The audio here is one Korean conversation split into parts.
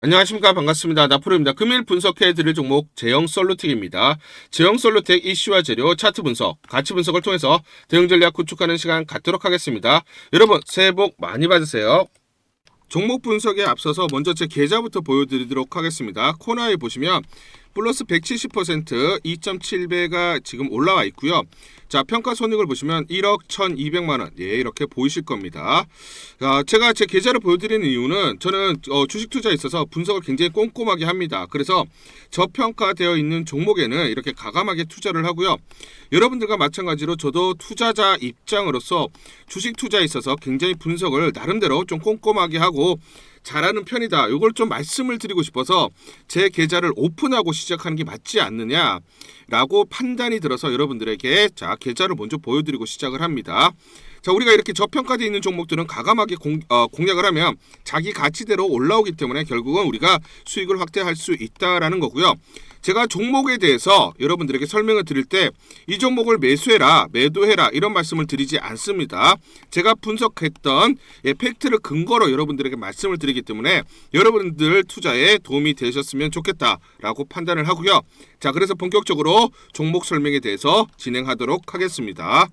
안녕하십니까. 반갑습니다. 나프로입니다. 금일 분석해드릴 종목 제형솔루텍입니다. 제형솔루텍 이슈와 재료, 차트 분석, 가치 분석을 통해서 대응 전략 구축하는 시간 갖도록 하겠습니다. 여러분 새해 복 많이 받으세요. 종목 분석에 앞서서 먼저 제 계좌부터 보여드리도록 하겠습니다. 코너에 보시면 플러스 170% 2.7배가 지금 올라와 있고요. 자, 평가 손익을 보시면 1억 1,200만원. 예, 이렇게 보이실 겁니다. 제가 제 계좌를 보여드리는 이유는 저는 주식 투자에 있어서 분석을 굉장히 꼼꼼하게 합니다. 그래서 저평가되어 있는 종목에는 이렇게 가감하게 투자를 하고요. 여러분들과 마찬가지로 저도 투자자 입장으로서 주식 투자에 있어서 굉장히 분석을 나름대로 좀 꼼꼼하게 하고 잘하는 편이다. 이걸 좀 말씀을 드리고 싶어서 제 계좌를 오픈하고 시작하는 게 맞지 않느냐라고 판단이 들어서 여러분들에게 자 계좌를 먼저 보여드리고 시작을 합니다. 자, 우리가 이렇게 저평가되어 있는 종목들은 가감하게 공략을 하면 자기 가치대로 올라오기 때문에 결국은 우리가 수익을 확대할 수 있다라는 거고요. 제가 종목에 대해서 여러분들에게 설명을 드릴 때 이 종목을 매수해라, 매도해라 이런 말씀을 드리지 않습니다. 제가 분석했던 팩트를 근거로 여러분들에게 말씀을 드리기 때문에 여러분들 투자에 도움이 되셨으면 좋겠다라고 판단을 하고요. 자, 그래서 본격적으로 종목 설명에 대해서 진행하도록 하겠습니다.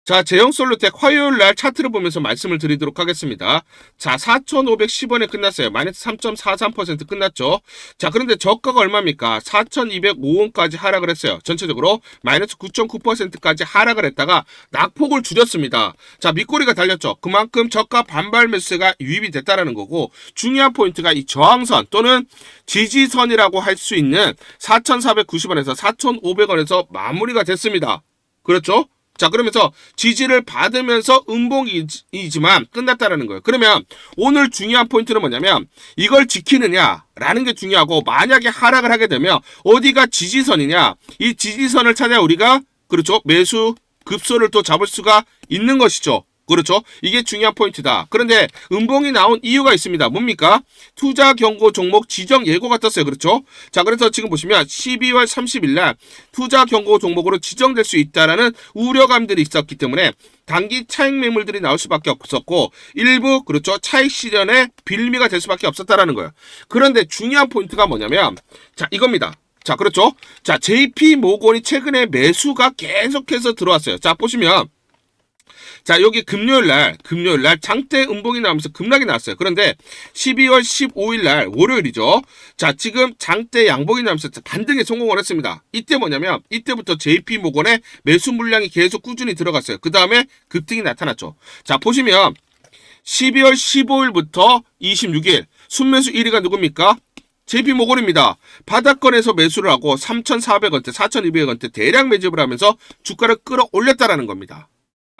자, 제형솔루텍 화요일날 차트를 보면서 말씀을 드리도록 하겠습니다. 자, 4,510원에 끝났어요. 마이너스 3.43% 끝났죠. 자, 그런데 저가가 얼마입니까? 4,205원까지 하락을 했어요. 전체적으로 마이너스 9.9%까지 하락을 했다가 낙폭을 줄였습니다. 자, 밑꼬리가 달렸죠. 그만큼 저가 반발 매수세가 유입이 됐다라는 거고, 중요한 포인트가 이 저항선 또는 지지선이라고 할 수 있는 4,490원에서 4,500원에서 마무리가 됐습니다. 그렇죠? 자, 그러면서 지지를 받으면서 음봉이지만 끝났다라는 거예요. 그러면 오늘 중요한 포인트는 뭐냐면 이걸 지키느냐라는 게 중요하고, 만약에 하락을 하게 되면 어디가 지지선이냐, 이 지지선을 찾아 우리가 그렇죠 매수 급소를 또 잡을 수가 있는 것이죠. 그렇죠? 이게 중요한 포인트다. 그런데 음봉이 나온 이유가 있습니다. 뭡니까? 투자 경고 종목 지정 예고가 떴어요. 그렇죠? 자, 그래서 지금 보시면 12월 30일 날 투자 경고 종목으로 지정될 수 있다라는 우려감들이 있었기 때문에 단기 차익 매물들이 나올 수밖에 없었고, 일부 그렇죠 차익 실현의 빌미가 될 수밖에 없었다라는 거예요. 그런데 중요한 포인트가 뭐냐면 자, 이겁니다. 자, 그렇죠? 자, JP 모건이 최근에 매수가 계속해서 들어왔어요. 자, 보시면 자, 여기 금요일날 장대 음봉이 나오면서 급락이 나왔어요. 그런데 12월 15일날 월요일이죠. 자, 지금 장대 양봉이 나오면서 반등에 성공을 했습니다. 이때 뭐냐면 이때부터 JP모건의 매수 물량이 계속 꾸준히 들어갔어요. 그 다음에 급등이 나타났죠. 자, 보시면 12월 15일부터 26일 순매수 1위가 누굽니까? JP모건입니다. 바닥권에서 매수를 하고 3,400원대, 4,200원대 대량 매집을 하면서 주가를 끌어올렸다라는 겁니다.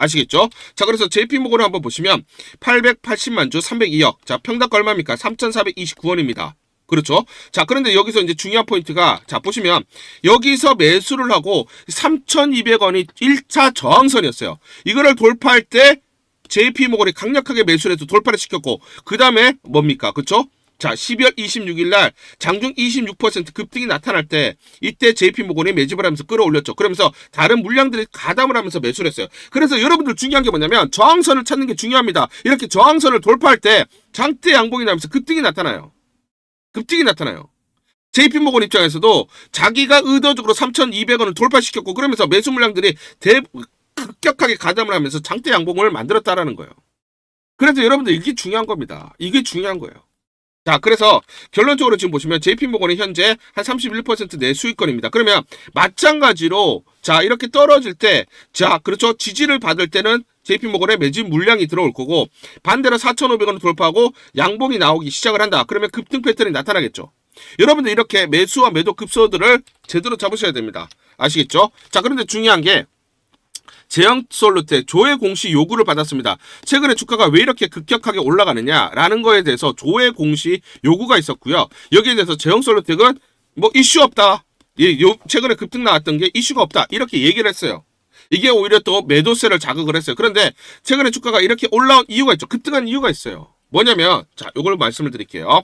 아시겠죠? 자, 그래서 JP모건을 한번 보시면 880만 주 302억. 자, 평단가 얼마입니까? 3,429원입니다. 그렇죠? 자, 그런데 여기서 이제 중요한 포인트가 자, 보시면 여기서 매수를 하고 3,200원이 1차 저항선이었어요. 이거를 돌파할 때 JP모건이 강력하게 매수를 해서 돌파를 시켰고, 그 다음에 뭡니까? 그렇죠? 자, 12월 26일 날 장중 26% 급등이 나타날 때 이때 JP모건이 매집을 하면서 끌어올렸죠. 그러면서 다른 물량들이 가담을 하면서 매수를 했어요. 그래서 여러분들 중요한 게 뭐냐면 저항선을 찾는 게 중요합니다. 이렇게 저항선을 돌파할 때 장대 양봉이 나면서 급등이 나타나요. JP모건 입장에서도 자기가 의도적으로 3,200원을 돌파시켰고, 그러면서 매수 물량들이 급격하게 가담을 하면서 장대 양봉을 만들었다라는 거예요. 그래서 여러분들 이게 중요한 겁니다. 이게 중요한 거예요. 자, 그래서 결론적으로 지금 보시면 JP모건이 현재 한 31% 내 수익권입니다. 그러면 마찬가지로 자, 이렇게 떨어질 때 자, 그렇죠, 지지를 받을 때는 JP모건의 매집 물량이 들어올 거고, 반대로 4,500원을 돌파하고 양봉이 나오기 시작을 한다. 그러면 급등 패턴이 나타나겠죠. 여러분들 이렇게 매수와 매도 급소들을 제대로 잡으셔야 됩니다. 아시겠죠? 자, 그런데 중요한 게 제형솔루텍 조회 공시 요구를 받았습니다. 최근에 주가가 왜 이렇게 급격하게 올라가느냐라는 거에 대해서 조회 공시 요구가 있었고요. 여기에 대해서 제형솔루텍은 뭐 이슈 없다. 최근에 급등 나왔던 게 이슈가 없다. 이렇게 얘기를 했어요. 이게 오히려 또 매도세를 자극을 했어요. 그런데 최근에 주가가 이렇게 올라온 이유가 있죠. 급등한 이유가 있어요. 뭐냐면 자, 요걸 말씀을 드릴게요.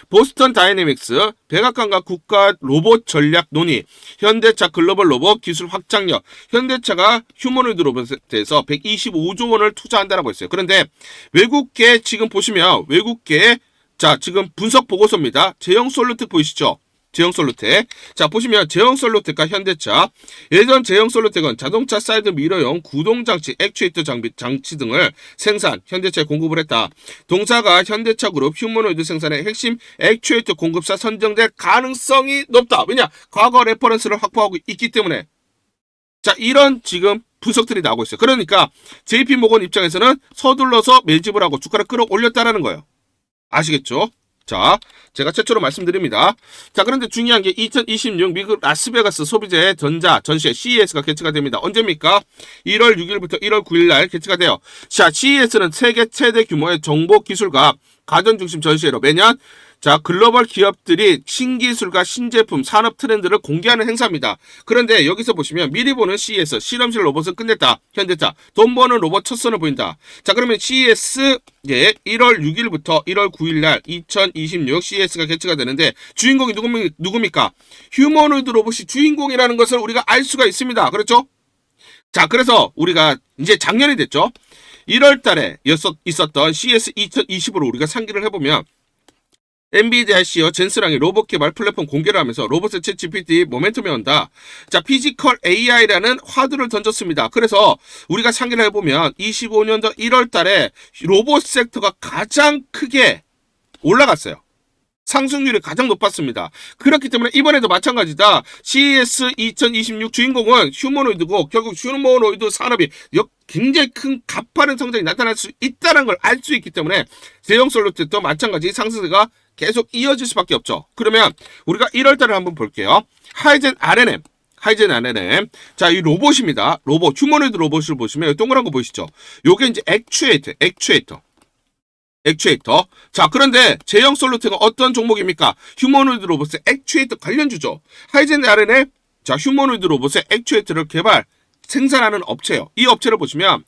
보스턴 다이내믹스 백악관과 국가 로봇 전략 논의, 현대차 글로벌 로봇 기술 확장력, 현대차가 휴머노이드 로봇에 대해서 125조 원을 투자한다라고 했어요. 그런데 외국계 지금 보시면 외국계 자, 지금 분석 보고서입니다. 제형 솔루텍 보이시죠? 제형 솔루텍. 자, 보시면 제형 솔루텍과 현대차. 예전 제형 솔루텍은 자동차 사이드 미러용 구동장치, 액추에이터 장치 등을 생산, 현대차에 공급을 했다. 동사가 현대차 그룹 휴머노이드 생산의 핵심 액추에이터 공급사 선정될 가능성이 높다. 왜냐? 과거 레퍼런스를 확보하고 있기 때문에. 자, 이런 지금 분석들이 나오고 있어요. 그러니까 JP모건 입장에서는 서둘러서 매집을 하고 주가를 끌어올렸다라는 거예요. 아시겠죠? 자, 제가 최초로 말씀드립니다. 자, 그런데 중요한 게 2026 미국 라스베가스 소비재 전시회 CES가 개최가 됩니다. 언제입니까? 1월 6일부터 1월 9일 날 개최가 돼요. 자, CES는 세계 최대 규모의 정보기술과 가전중심 전시회로 매년 자, 글로벌 기업들이 신기술과 신제품, 산업 트렌드를 공개하는 행사입니다. 그런데 여기서 보시면 미리 보는 CES, 실험실 로봇은 끝냈다. 현대차, 돈 버는 로봇 첫 선을 보인다. 자, 그러면 CES, 1월 6일부터 1월 9일 날 2026 CES가 개최가 되는데 주인공이 누굽니까? 휴머노이드 로봇이 주인공이라는 것을 우리가 알 수가 있습니다. 그렇죠? 자, 그래서 우리가 이제 작년이 됐죠? 1월 달에 있었던 CES 2020으로 우리가 상기를 해보면 엔비디아 CEO 젠스랑이 로봇 개발 플랫폼 공개를 하면서 로봇의 챗 GPT 모멘텀이 온다. 자, 피지컬 AI라는 화두를 던졌습니다. 그래서 우리가 상기를 해보면 25년도 1월 달에 로봇 섹터가 가장 크게 올라갔어요. 상승률이 가장 높았습니다. 그렇기 때문에 이번에도 마찬가지다. CES 2026 주인공은 휴머노이드고 결국 휴머노이드 산업이 굉장히 큰 가파른 성장이 나타날 수 있다는 걸 알 수 있기 때문에 대형 솔루텍도 마찬가지 상승세가 계속 이어질 수밖에 없죠. 그러면 우리가 1월 달을 한번 볼게요. 하이젠 RNM. 자, 이 로봇입니다. 휴머노이드 로봇을 보시면 동그란 거 보이시죠? 요게 이제 액추에이터. 자, 그런데 제형 솔루텍은 어떤 종목입니까? 휴머노이드 로봇의 액추에이터 관련주죠. 하이젠 RNM, 자, 휴머노이드 로봇의 액추에이터를 생산하는 업체예요. 이 업체를 보시면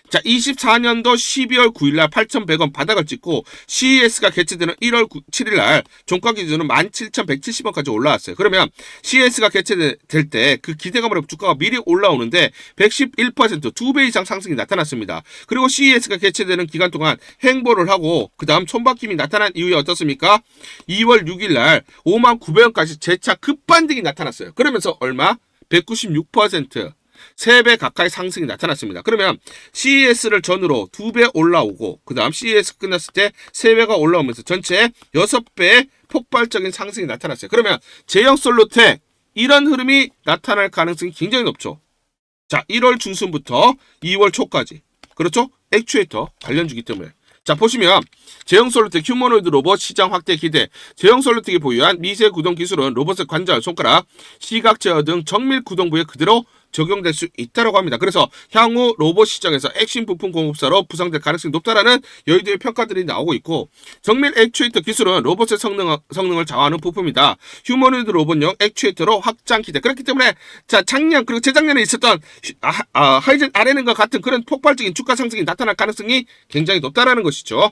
자, 24년도 12월 9일날 8,100원 바닥을 찍고 CES가 개최되는 1월 7일 날 종가 기준은 17,170원까지 올라왔어요. 그러면 CES가 개최될 때 그 기대감으로 주가가 미리 올라오는데 111% 2배 이상 상승이 나타났습니다. 그리고 CES가 개최되는 기간 동안 행보를 하고 그 다음 손바뀜이 나타난 이후에 어떻습니까? 2월 6일 날 59,000원까지 재차 급반등이 나타났어요. 그러면서 얼마? 196% 3배 가까이 상승이 나타났습니다. 그러면 CES를 전후로 2배 올라오고 그 다음 CES 끝났을 때 3배가 올라오면서 전체 6배의 폭발적인 상승이 나타났어요. 그러면 제형 솔루텍 이런 흐름이 나타날 가능성이 굉장히 높죠. 자, 1월 중순부터 2월 초까지. 그렇죠? 액추에이터 관련주기 때문에. 자, 보시면 제형 솔루텍 휴머노이드 로봇 시장 확대 기대. 제형 솔루텍이 보유한 미세 구동 기술은 로봇의 관절, 손가락, 시각 제어 등 정밀 구동부에 그대로 적용될 수 있다고 합니다. 그래서 향후 로봇 시장에서 핵심 부품 공급사로 부상될 가능성이 높다라는 여의도의 평가들이 나오고 있고, 정밀 액추에이터 기술은 로봇의 성능을 좌우하는 부품이다. 휴머노이드 로봇용 액추에이터로 확장 기대. 그렇기 때문에 자, 작년 그리고 재작년에 있었던 하이젠 RNM과 같은 그런 폭발적인 주가 상승이 나타날 가능성이 굉장히 높다라는 것이죠.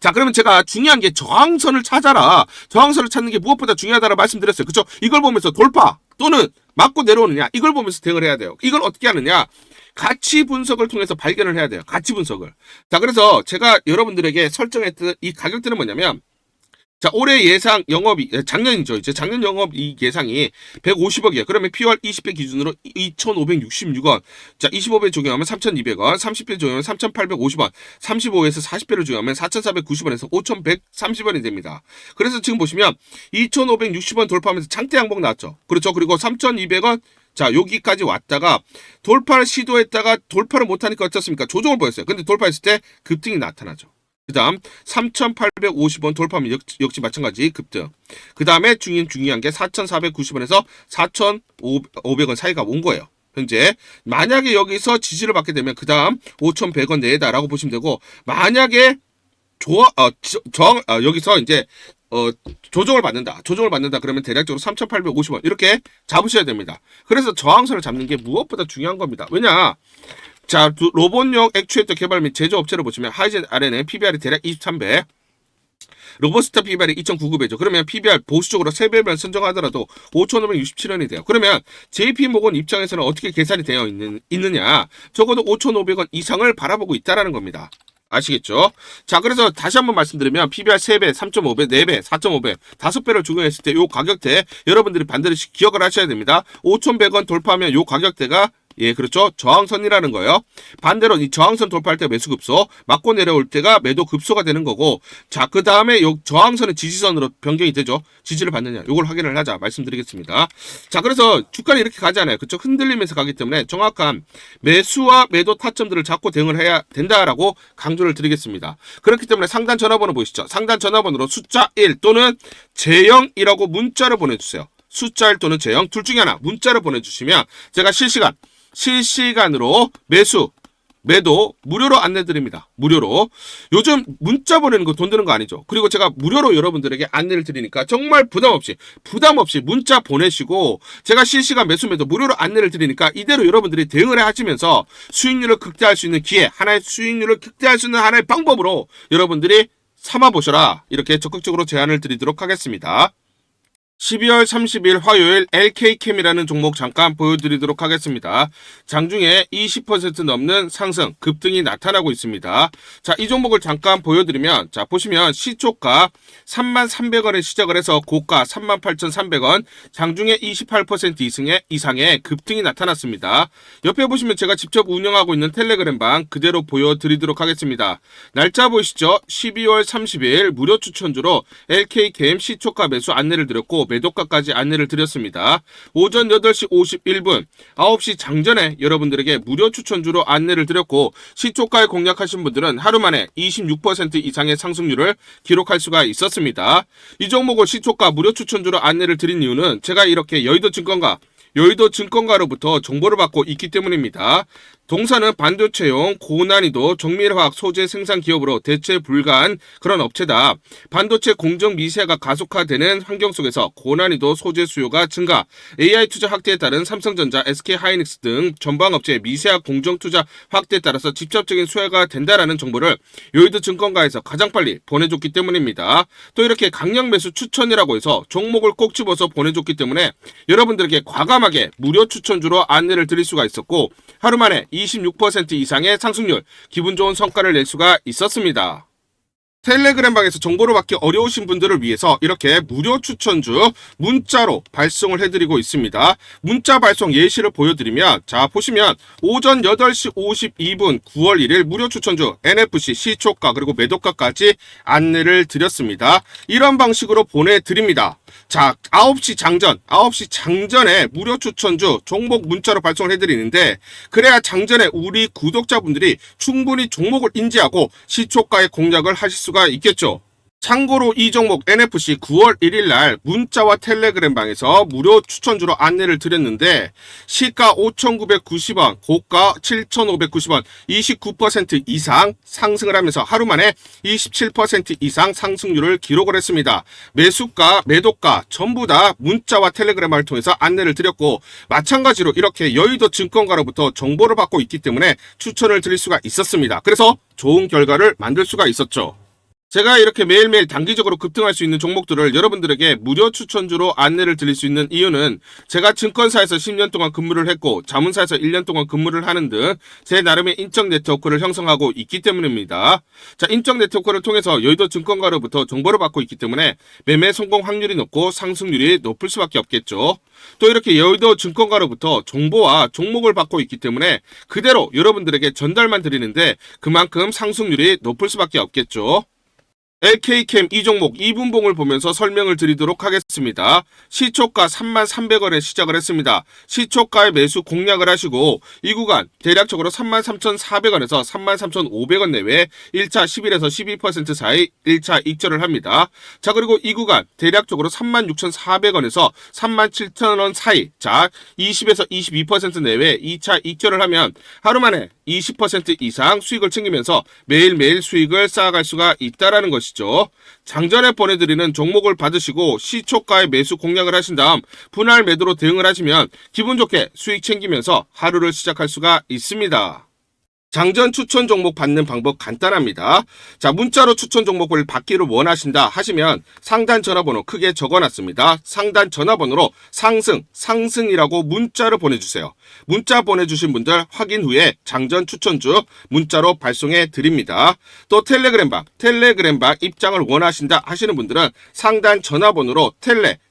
자, 그러면 제가 중요한 게 저항선을 찾아라. 저항선을 찾는 게 무엇보다 중요하다고 말씀드렸어요. 그렇죠? 이걸 보면서 돌파 또는 맞고 내려오느냐, 이걸 보면서 대응을 해야 돼요. 이걸 어떻게 하느냐? 가치 분석을 통해서 발견을 해야 돼요. 가치 분석을. 자, 그래서 제가 여러분들에게 설정했던 이 가격대는 뭐냐면, 자, 올해 예상 영업이, 작년이죠. 이제 작년 영업이익 예상이 150억이에요. 그러면 POR 20배 기준으로 2,566원. 자, 25배 적용하면 3,200원, 30배 적용하면 3,850원, 35에서 40배를 적용하면 4,490원에서 5,130원이 됩니다. 그래서 지금 보시면 2,560원 돌파하면서 장대 양봉 나왔죠. 그렇죠. 그리고 3,200원, 자, 여기까지 왔다가 돌파를 시도했다가 돌파를 못하니까 어떻습니까? 조정을 보였어요. 근데 돌파했을 때 급등이 나타나죠. 그 다음 3,850원 돌파하면 역시 마찬가지 급등. 그 다음에 중요한 게 4,490원에서 4,500원 사이가 온 거예요. 현재 만약에 여기서 지지를 받게 되면 그 다음 5,100원 내다라고 보시면 되고, 만약에 여기서 이제 조정을 받는다 그러면 대략적으로 3,850원 이렇게 잡으셔야 됩니다. 그래서 저항선을 잡는 게 무엇보다 중요한 겁니다. 왜냐? 자, 로봇용 액추에이터 개발 및 제조업체를 보시면 하이젠 RNM PBR이 대략 23배, 로봇스타 PBR이 2,999배죠. 그러면 PBR 보수적으로 3배만 선정하더라도 5,567원이 돼요. 그러면 JP모건 입장에서는 어떻게 계산이 되어 있느냐? 적어도 5,500원 이상을 바라보고 있다라는 겁니다. 아시겠죠? 자, 그래서 다시 한번 말씀드리면 PBR 3배, 3.5배, 4배, 4.5배, 5배를 적용했을 때 요 가격대 여러분들이 반드시 기억을 하셔야 됩니다. 5,100원 돌파하면 요 가격대가 예, 그렇죠. 저항선이라는 거예요. 반대로 이 저항선 돌파할 때 매수 급소, 맞고 내려올 때가 매도 급소가 되는 거고, 자, 그 다음에 요 저항선은 지지선으로 변경이 되죠. 지지를 받느냐, 요걸 확인을 하자 말씀드리겠습니다. 자, 그래서 주가는 이렇게 가지 않아요. 그쵸? 흔들리면서 가기 때문에 정확한 매수와 매도 타점들을 잡고 대응을 해야 된다라고 강조를 드리겠습니다. 그렇기 때문에 상단 전화번호 보이시죠? 상단 전화번호로 숫자 1 또는 제0이라고 문자를 보내주세요. 숫자 1 또는 제0 둘 중에 하나 문자를 보내주시면 제가 실시간으로 매수, 매도 무료로 안내드립니다. 무료로. 요즘 문자 보내는 거 돈 드는 거 아니죠. 그리고 제가 무료로 여러분들에게 안내를 드리니까 정말 부담 없이 문자 보내시고 제가 실시간 매수, 매도 무료로 안내를 드리니까 이대로 여러분들이 대응을 하시면서 수익률을 극대화할 수 있는 기회, 하나의 수익률을 극대화할 수 있는 하나의 방법으로 여러분들이 삼아보셔라. 이렇게 적극적으로 제안을 드리도록 하겠습니다. 12월 30일 화요일 LK캠이라는 종목 잠깐 보여드리도록 하겠습니다. 장중에 20% 넘는 상승, 급등이 나타나고 있습니다. 자, 이 종목을 잠깐 보여드리면, 자, 보시면 시초가 33,300원에 시작을 해서 고가 38,300원, 장중에 28% 이상의 급등이 나타났습니다. 옆에 보시면 제가 직접 운영하고 있는 텔레그램방 그대로 보여드리도록 하겠습니다. 날짜 보이시죠? 12월 30일 무료 추천주로 LK캠 시초가 매수 안내를 드렸고, 매도가까지 안내를 드렸습니다. 오전 8시 51분 9시 장전에 여러분들에게 무료 추천주로 안내를 드렸고 시초가에 공략하신 분들은 하루 만에 26% 이상의 상승률을 기록할 수가 있었습니다. 이 종목을 시초가 무료 추천주로 안내를 드린 이유는 제가 이렇게 여의도증권가로부터 정보를 받고 있기 때문입니다. 동사는 반도체용 고난이도 정밀화학 소재 생산 기업으로 대체 불가한 그런 업체다. 반도체 공정 미세화가 가속화되는 환경 속에서 고난이도 소재 수요가 증가, AI 투자 확대에 따른 삼성전자, SK하이닉스 등 전방업체의 미세화 공정 투자 확대에 따라서 직접적인 수혜가 된다라는 정보를 여의도증권가에서 가장 빨리 보내줬기 때문입니다. 또 이렇게 강력 매수 추천이라고 해서 종목을 꼭 집어서 보내줬기 때문에 여러분들에게 과감하게 무료 추천주로 안내를 드릴 수가 있었고 하루 만에 26% 이상의 상승률, 기분 좋은 성과를 낼 수가 있었습니다. 텔레그램방에서 정보를 받기 어려우신 분들을 위해서 이렇게 무료 추천주 문자로 발송을 해드리고 있습니다. 문자 발송 예시를 보여드리면 자 보시면 오전 8시 52분 9월 1일 무료 추천주 NFC 시초가 그리고 매도가까지 안내를 드렸습니다. 이런 방식으로 보내드립니다. 자 9시 장전에 무료 추천주 종목 문자로 발송을 해드리는데 그래야 장전에 우리 구독자분들이 충분히 종목을 인지하고 시초가에 공략을 하실 수가 있겠죠. 참고로 이 종목 NFC 9월 1일 날 문자와 텔레그램 방에서 무료 추천주로 안내를 드렸는데 시가 5,990원, 고가 7,590원, 29% 이상 상승을 하면서 하루 만에 27% 이상 상승률을 기록을 했습니다. 매수가, 매도가 전부 다 문자와 텔레그램을 통해서 안내를 드렸고 마찬가지로 이렇게 여의도 증권가로부터 정보를 받고 있기 때문에 추천을 드릴 수가 있었습니다. 그래서 좋은 결과를 만들 수가 있었죠. 제가 이렇게 매일매일 단기적으로 급등할 수 있는 종목들을 여러분들에게 무료 추천주로 안내를 드릴 수 있는 이유는 제가 증권사에서 10년 동안 근무를 했고 자문사에서 1년 동안 근무를 하는 등 제 나름의 인적 네트워크를 형성하고 있기 때문입니다. 자, 인적 네트워크를 통해서 여의도 증권가로부터 정보를 받고 있기 때문에 매매 성공 확률이 높고 상승률이 높을 수밖에 없겠죠. 또 이렇게 여의도 증권가로부터 정보와 종목을 받고 있기 때문에 그대로 여러분들에게 전달만 드리는데 그만큼 상승률이 높을 수밖에 없겠죠. LK캠 이 종목 2분봉을 보면서 설명을 드리도록 하겠습니다. 시초가 33,300원에 시작을 했습니다. 시초가에 매수 공략을 하시고 이 구간 대략적으로 33,400원에서 33,500원 내외 1차 11에서 12% 사이 1차 익절을 합니다. 자 그리고 이 구간 대략적으로 36,400원에서 37,000원 사이 자 20에서 22% 내외 2차 익절을 하면 하루 만에 20% 이상 수익을 챙기면서 매일매일 수익을 쌓아갈 수가 있다는 것이죠. 장전에 보내드리는 종목을 받으시고 시초가에 매수 공략을 하신 다음 분할 매도로 대응을 하시면 기분 좋게 수익 챙기면서 하루를 시작할 수가 있습니다. 장전 추천 종목 받는 방법 간단합니다. 자, 문자로 추천 종목을 받기를 원하신다 하시면 상단 전화번호 크게 적어놨습니다. 상단 전화번호로 상승이라고 문자를 보내주세요. 문자 보내주신 분들 확인 후에 장전 추천주 문자로 발송해 드립니다. 또 텔레그램방 입장을 원하신다 하시는 분들은 상단 전화번호로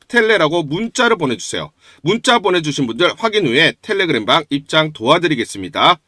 텔레라고 문자를 보내주세요. 문자 보내주신 분들 확인 후에 텔레그램방 입장 도와드리겠습니다.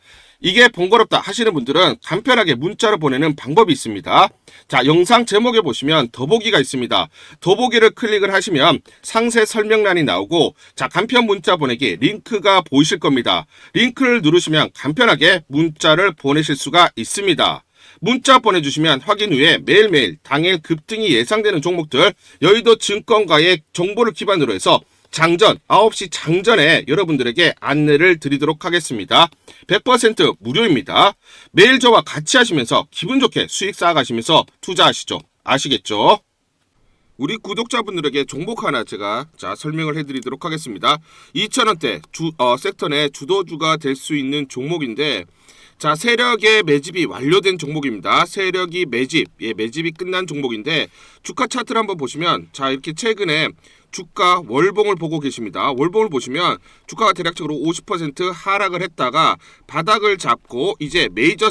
이게 번거롭다 하시는 분들은 간편하게 문자를 보내는 방법이 있습니다. 자, 영상 제목에 보시면 더보기가 있습니다. 더보기를 클릭을 하시면 상세 설명란이 나오고, 자, 간편 문자 보내기 링크가 보이실 겁니다. 링크를 누르시면 간편하게 문자를 보내실 수가 있습니다. 문자 보내주시면 확인 후에 매일매일 당일 급등이 예상되는 종목들, 여의도 증권가의 정보를 기반으로 해서 장전 9시 장전에 여러분들에게 안내를 드리도록 하겠습니다. 100% 무료입니다. 매일 저와 같이 하시면서 기분 좋게 수익 쌓아가시면서 투자하시죠. 아시겠죠? 우리 구독자분들에게 종목 하나 제가 설명을 해드리도록 하겠습니다. 2,000원대 섹터 내 주도주가 될 수 있는 종목인데, 자, 세력의 매집이 완료된 종목입니다. 세력이 매집이 끝난 종목인데, 주가 차트를 한번 보시면, 자, 이렇게 최근에 주가 월봉을 보고 계십니다. 월봉을 보시면 주가가 대략적으로 50% 하락을 했다가 바닥을 잡고 이제 메이저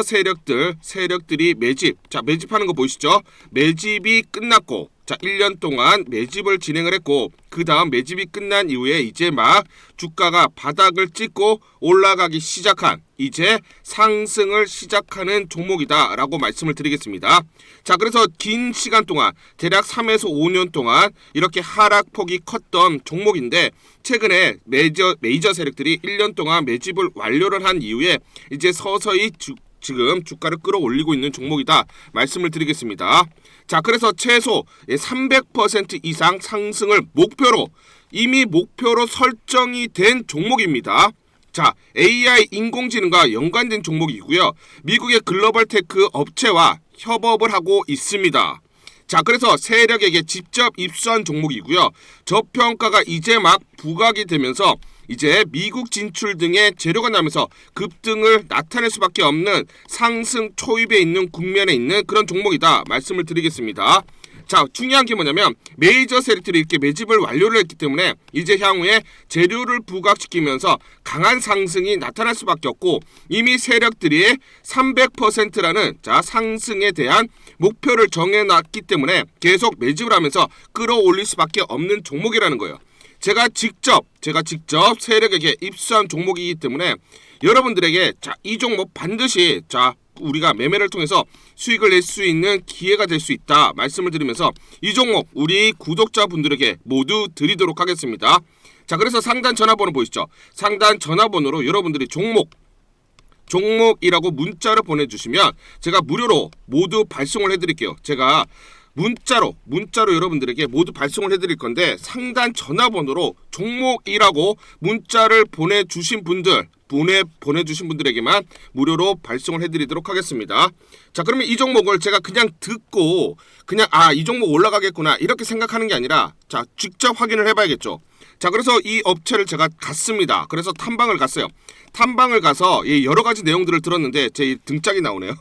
세력들이 매집하는 거 보이시죠? 매집이 끝났고, 자, 1년 동안 매집을 진행을 했고, 그 다음 매집이 끝난 이후에 이제 막 주가가 바닥을 찍고 올라가기 시작한, 이제 상승을 시작하는 종목이다 라고 말씀을 드리겠습니다. 자, 그래서 긴 시간 동안 대략 3에서 5년 동안 이렇게 하락폭이 컸던 종목인데, 최근에 메이저 세력들이 1년 동안 매집을 완료를 한 이후에 이제 서서히 지금 주가를 끌어올리고 있는 종목이다 말씀을 드리겠습니다. 자, 그래서 최소 300% 이상 상승을 이미 목표로 설정이 된 종목입니다. 자, AI 인공지능과 연관된 종목이고요. 미국의 글로벌 테크 업체와 협업을 하고 있습니다. 자, 그래서 세력에게 직접 입수한 종목이고요. 저평가가 이제 막 부각이 되면서 이제 미국 진출 등의 재료가 나면서 급등을 나타낼 수밖에 없는 상승 초입에 있는 국면에 있는 그런 종목이다 말씀을 드리겠습니다. 자, 중요한 게 뭐냐면 메이저 세력들이 이렇게 매집을 완료를 했기 때문에 이제 향후에 재료를 부각시키면서 강한 상승이 나타날 수밖에 없고, 이미 세력들이 300%라는 상승에 대한 목표를 정해놨기 때문에 계속 매집을 하면서 끌어올릴 수밖에 없는 종목이라는 거예요. 제가 직접 세력에게 입수한 종목이기 때문에 여러분들에게 이 종목 반드시 우리가 매매를 통해서 수익을 낼 수 있는 기회가 될 수 있다 말씀을 드리면서 이 종목 우리 구독자분들에게 모두 드리도록 하겠습니다. 자, 그래서 상단 전화번호 보이시죠? 상단 전화번호로 여러분들이 종목이라고 문자를 보내주시면 제가 무료로 모두 발송을 해드릴게요. 제가 문자로 여러분들에게 모두 발송을 해드릴 건데, 상단 전화번호로 종목이라고 문자를 보내주신 분들에게만 무료로 발송을 해드리도록 하겠습니다. 자, 그러면 이 종목을 제가 그냥 듣고 이 종목 올라가겠구나 이렇게 생각하는 게 아니라 직접 확인을 해봐야겠죠. 자, 그래서 이 업체를 제가 갔습니다. 그래서 탐방을 갔어요. 탐방을 가서 여러 가지 내용들을 들었는데 제 등짝이 나오네요.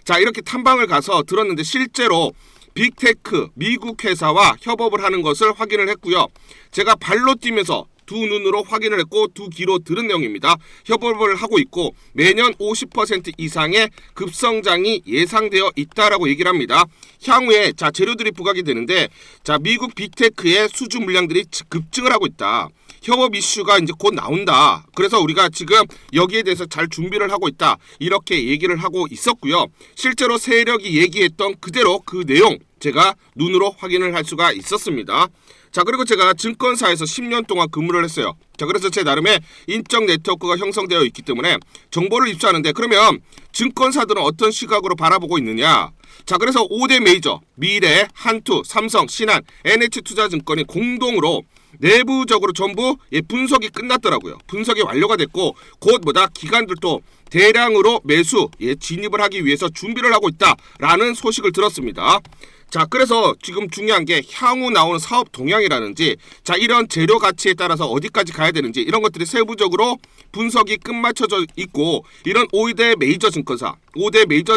자, 이렇게 탐방을 가서 들었는데 실제로 빅테크 미국 회사와 협업을 하는 것을 확인을 했고요. 제가 발로 뛰면서 두 눈으로 확인을 했고 두 귀로 들은 내용입니다. 협업을 하고 있고 매년 50% 이상의 급성장이 예상되어 있다라고 얘기를 합니다. 향후에 재료들이 부각이 되는데, 미국 빅테크의 수주 물량들이 급증을 하고 있다. 협업 이슈가 이제 곧 나온다. 그래서 우리가 지금 여기에 대해서 잘 준비를 하고 있다. 이렇게 얘기를 하고 있었고요. 실제로 세력이 얘기했던 그대로 그 내용 제가 눈으로 확인을 할 수가 있었습니다. 자, 그리고 제가 증권사에서 10년 동안 근무를 했어요. 자, 그래서 제 나름의 인적 네트워크가 형성되어 있기 때문에 정보를 입수하는데, 그러면 증권사들은 어떤 시각으로 바라보고 있느냐? 자, 그래서 5대 메이저 미래, 한투, 삼성, 신한, NH투자증권이 공동으로 내부적으로 전부 분석이 끝났더라고요. 분석이 완료가 됐고 곧 기관들도 대량으로 매수 진입을 하기 위해서 준비를 하고 있다라는 소식을 들었습니다. 자, 그래서 지금 중요한 게 향후 나오는 사업 동향이라든지 자, 이런 재료 가치에 따라서 어디까지 가야 되는지 이런 것들이 세부적으로 분석이 끝마쳐져 있고, 이런 5대 메이저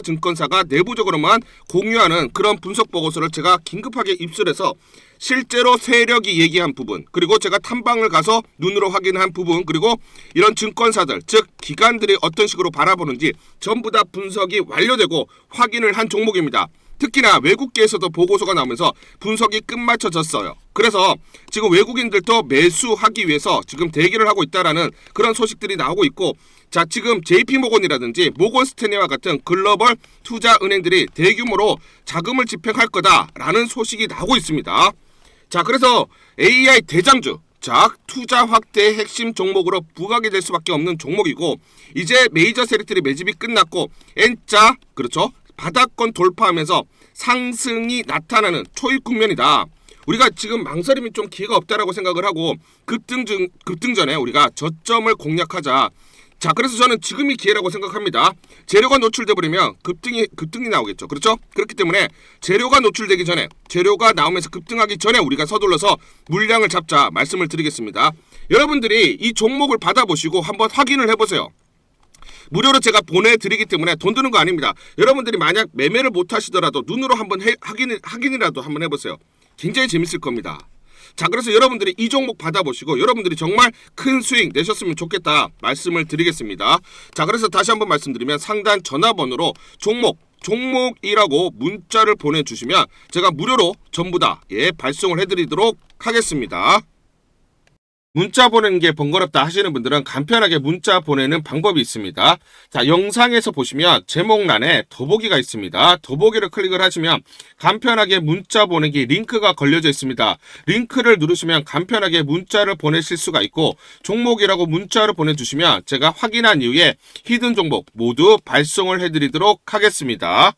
증권사가 내부적으로만 공유하는 그런 분석 보고서를 제가 긴급하게 입수해서 실제로 세력이 얘기한 부분, 그리고 제가 탐방을 가서 눈으로 확인한 부분, 그리고 이런 증권사들, 즉 기관들이 어떤 식으로 바라보는지 전부 다 분석이 완료되고 확인을 한 종목입니다. 특히나 외국계에서도 보고서가 나오면서 분석이 끝마쳐졌어요. 그래서 지금 외국인들도 매수하기 위해서 지금 대기를 하고 있다라는 그런 소식들이 나오고 있고, 자, 지금 JP모건이라든지 모건스탠리와 같은 글로벌 투자 은행들이 대규모로 자금을 집행할 거다라는 소식이 나오고 있습니다. 자, 그래서 AI 대장주, 자, 투자 확대의 핵심 종목으로 부각이 될 수밖에 없는 종목이고, 이제 메이저 세력들이 매집이 끝났고 N자, 그렇죠, 바닥권 돌파하면서 상승이 나타나는 초입 국면이다. 우리가 지금 망설임이 좀 기회가 없다라고 생각을 하고 급등 전에 우리가 저점을 공략하자. 자, 그래서 저는 지금이 기회라고 생각합니다. 재료가 노출돼 버리면 급등이 나오겠죠. 그렇죠? 그렇기 때문에 재료가 노출되기 전에, 재료가 나오면서 급등하기 전에 우리가 서둘러서 물량을 잡자 말씀을 드리겠습니다. 여러분들이 이 종목을 받아보시고 한번 확인을 해보세요. 무료로 제가 보내드리기 때문에 돈 드는 거 아닙니다. 여러분들이 만약 매매를 못 하시더라도 눈으로 한번 확인이라도 한번 해보세요. 굉장히 재밌을 겁니다. 자, 그래서 여러분들이 이 종목 받아보시고 여러분들이 정말 큰 수익 내셨으면 좋겠다 말씀을 드리겠습니다. 자, 그래서 다시 한번 말씀드리면 상단 전화번호로 종목이라고 문자를 보내주시면 제가 무료로 전부 다 발송을 해드리도록 하겠습니다. 문자 보내는 게 번거롭다 하시는 분들은 간편하게 문자 보내는 방법이 있습니다. 자, 영상에서 보시면 제목란에 더보기가 있습니다. 더보기를 클릭을 하시면 간편하게 문자 보내기 링크가 걸려져 있습니다. 링크를 누르시면 간편하게 문자를 보내실 수가 있고, 종목이라고 문자를 보내주시면 제가 확인한 이후에 히든 종목 모두 발송을 해드리도록 하겠습니다.